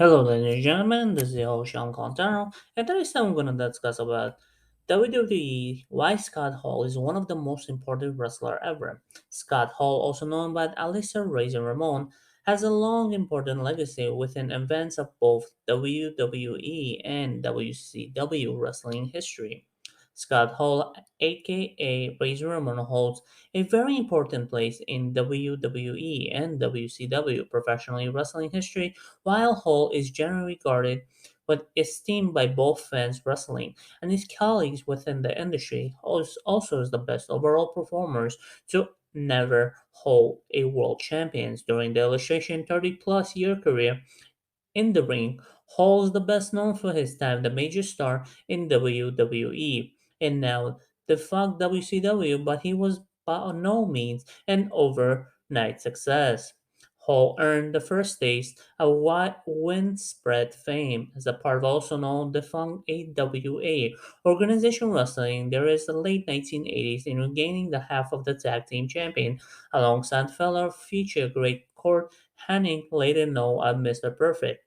Hello, ladies and gentlemen. This is your host Sean Contano, and today's time we're gonna discuss about WWE. Why Scott Hall is one of the most important wrestler ever. Scott Hall, also known by Alistair Razor Ramon, has a long important legacy within events of both WWE and WCW wrestling history. Scott Hall, aka Razor Ramon, holds a very important place in WWE and WCW professional wrestling history, while Hall is generally regarded but esteemed by both fans wrestling and his colleagues within the industry, also is the best overall performers to never hold a world champions during the illustration 30 plus year career in the ring. Hall is the best known for his time the major star in WWE and now the fuck WCW, but he was by no means an overnight success. Hall earned the first taste of widespread fame as a part of also known defunct AWA organization wrestling there is the late 1980s in regaining the half of the tag team champion alongside fellow future great Kurt Hennig, later known as Mr. Perfect.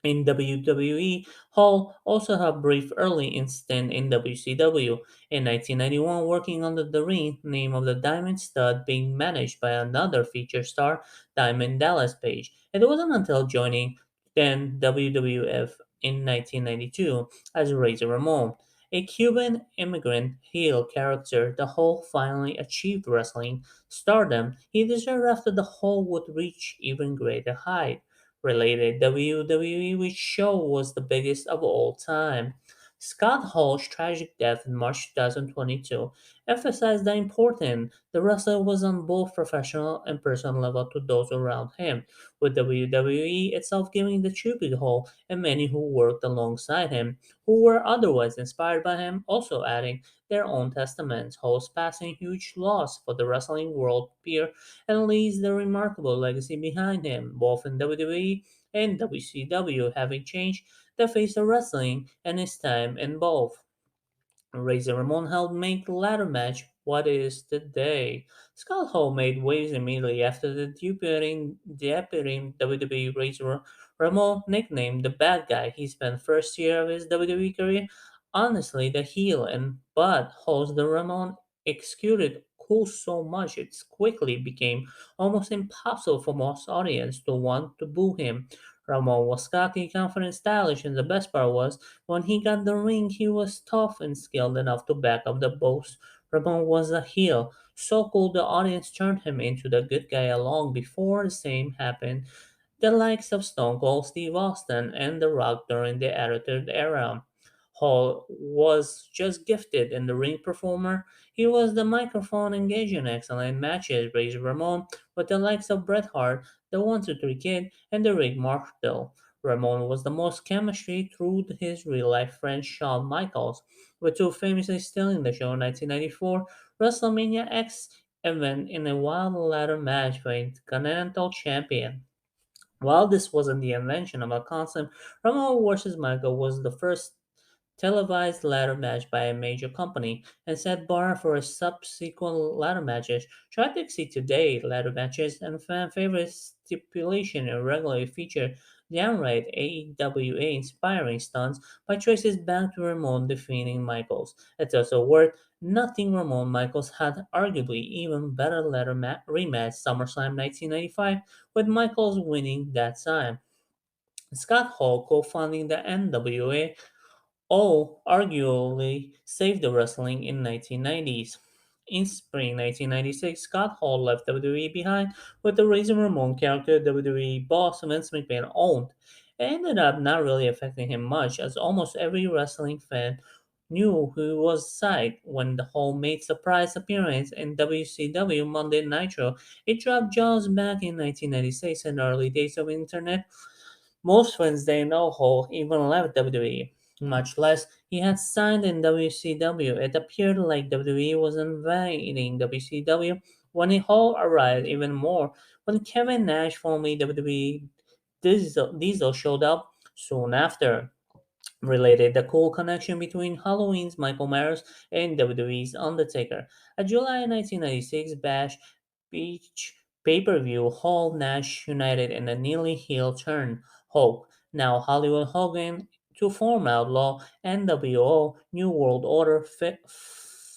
In WWE, Hall also had a brief early stint in WCW in 1991, working under the ring name of the Diamond Stud, being managed by another feature star, Diamond Dallas Page. It wasn't until joining then WWF in 1992 as Razor Ramon, a Cuban immigrant heel character, the Hall finally achieved wrestling stardom he deserved after the Hall would reach even greater height related WWE, which show was the biggest of all time. Scott Hall's tragic death in March 2022 emphasized the importance the wrestler was on both professional and personal level to those around him, with WWE itself giving the tribute to Hall and many who worked alongside him, who were otherwise inspired by him, also adding their own testaments. Hall's passing huge loss for the wrestling world peer and leaves the remarkable legacy behind him, both in WWE and WCW, having changed the face of wrestling and his time in both. Razor Ramon helped make the latter match what it is today. Scott Hall made waves immediately after the debuting WWE Razor Ramon nicknamed the bad guy. He spent first year of his WWE career honestly the heel and but Hall's the Ramon executed cool so much it quickly became almost impossible for most audience to want to boo him. Ramon was cocky, confident, stylish, and the best part was when he got the ring, he was tough and skilled enough to back up the boast. Ramon was a heel, so cool the audience turned him into the good guy long before the same happened. The likes of Stone Cold Steve Austin and The Rock during the Attitude Era. Hall was just gifted in the ring performer. He was the microphone engaging excellent matches, raised Ramon with the likes of Bret Hart, the 1-2-3 Kid, and the Rick Martel. Ramon was the most chemistry through his real-life friend Shawn Michaels, with two famously stealing the show in 1994 WrestleMania X event in a wild ladder match for Intercontinental Champion. While this wasn't the invention of a concept, Ramon vs. Michael was the first televised ladder match by a major company and set bar for subsequent ladder matches. Try to exceed today ladder matches and fan favorite stipulation regularly feature downright AEWA inspiring stunts by choices back to Ramon defeating Michaels. It's also worth nothing Ramon Michaels had arguably even better rematch SummerSlam 1995 with Michaels winning that time. Scott Hall co-founding the NWA all arguably saved the wrestling in 1990s. In spring 1996, Scott Hall left WWE behind with the Razor Ramon character WWE boss Vince McMahon owned. It ended up not really affecting him much as almost every wrestling fan knew who was side when the Hall made surprise appearance in WCW Monday Nitro. It dropped Jaws back in 1996 in the early days of internet. Most fans didn't know Hall even left WWE, much less he had signed in WCW. It appeared like WWE was invading WCW when Hall arrived even more when Kevin Nash, formerly WWE Diesel showed up soon after. Related the cool connection between Halloween's Michael Myers and WWE's Undertaker. A July 1996 Bash Beach pay-per-view, Hall Nash united in a nearly heel turn. Hulk Now Hollywood Hogan to former outlaw NWO New World Order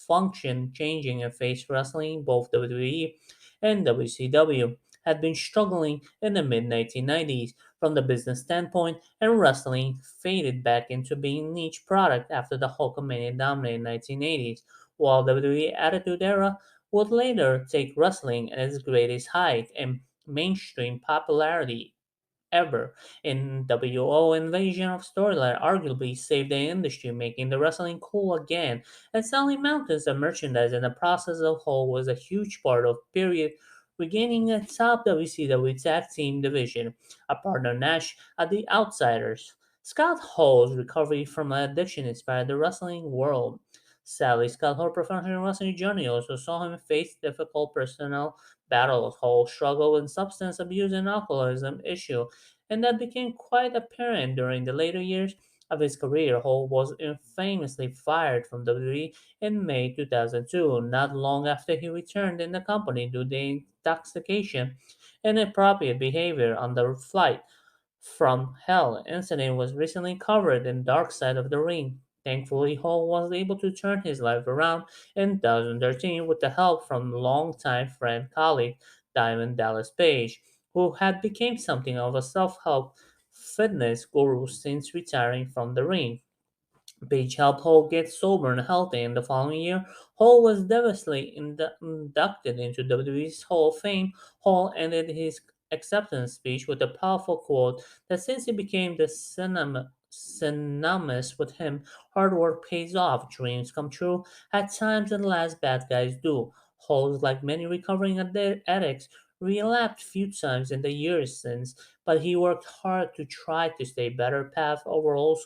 function changing and face wrestling. Both WWE and WCW had been struggling in the mid 1990s from the business standpoint, and wrestling faded back into being niche product after the Hulkamania dominated 1980s, while WWE Attitude Era would later take wrestling at its greatest height and mainstream popularity ever. In WO Invasion of Storyline arguably saved the industry, making the wrestling cool again, and selling mountains of merchandise in the process of whole was a huge part of period regaining a top WCW tag team division, a partner Nash at the Outsiders. Scott Hall's recovery from addiction inspired the wrestling world. Sadly, Scott Hall's professional wrestling journey also saw him face difficult personal battles. Hall struggled with substance abuse and alcoholism issue, and that became quite apparent during the later years of his career. Hall was infamously fired from WWE in May 2002, not long after he returned in the company due to intoxication and inappropriate behavior on the flight from Hell incident was recently covered in Dark Side of the Ring. Thankfully, Hall was able to turn his life around in 2013 with the help from longtime friend colleague Diamond Dallas Page, who had become something of a self-help fitness guru since retiring from the ring. Page helped Hall get sober and healthy. In the following year, Hall was devastatingly inducted into WWE's Hall of Fame. Hall ended his acceptance speech with a powerful quote that since he became the synonymous with him, hard work pays off, dreams come true, at times and last bad guys do. Hall, like many recovering addicts, relapsed few times in the years since, but he worked hard to try to stay better path overall.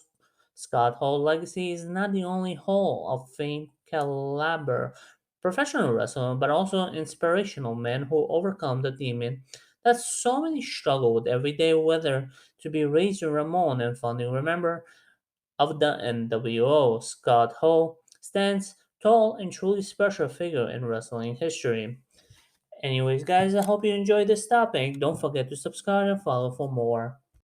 Scott Hall's legacy is not the only Hall of Fame caliber professional wrestler, but also an inspirational man who overcome the demon that so many struggle with every day, whether to be Razor Ramon and founding member of the NWO. Scott Hall stands tall and truly special figure in wrestling history. Anyways, guys, I hope you enjoyed this topic. Don't forget to subscribe and follow for more.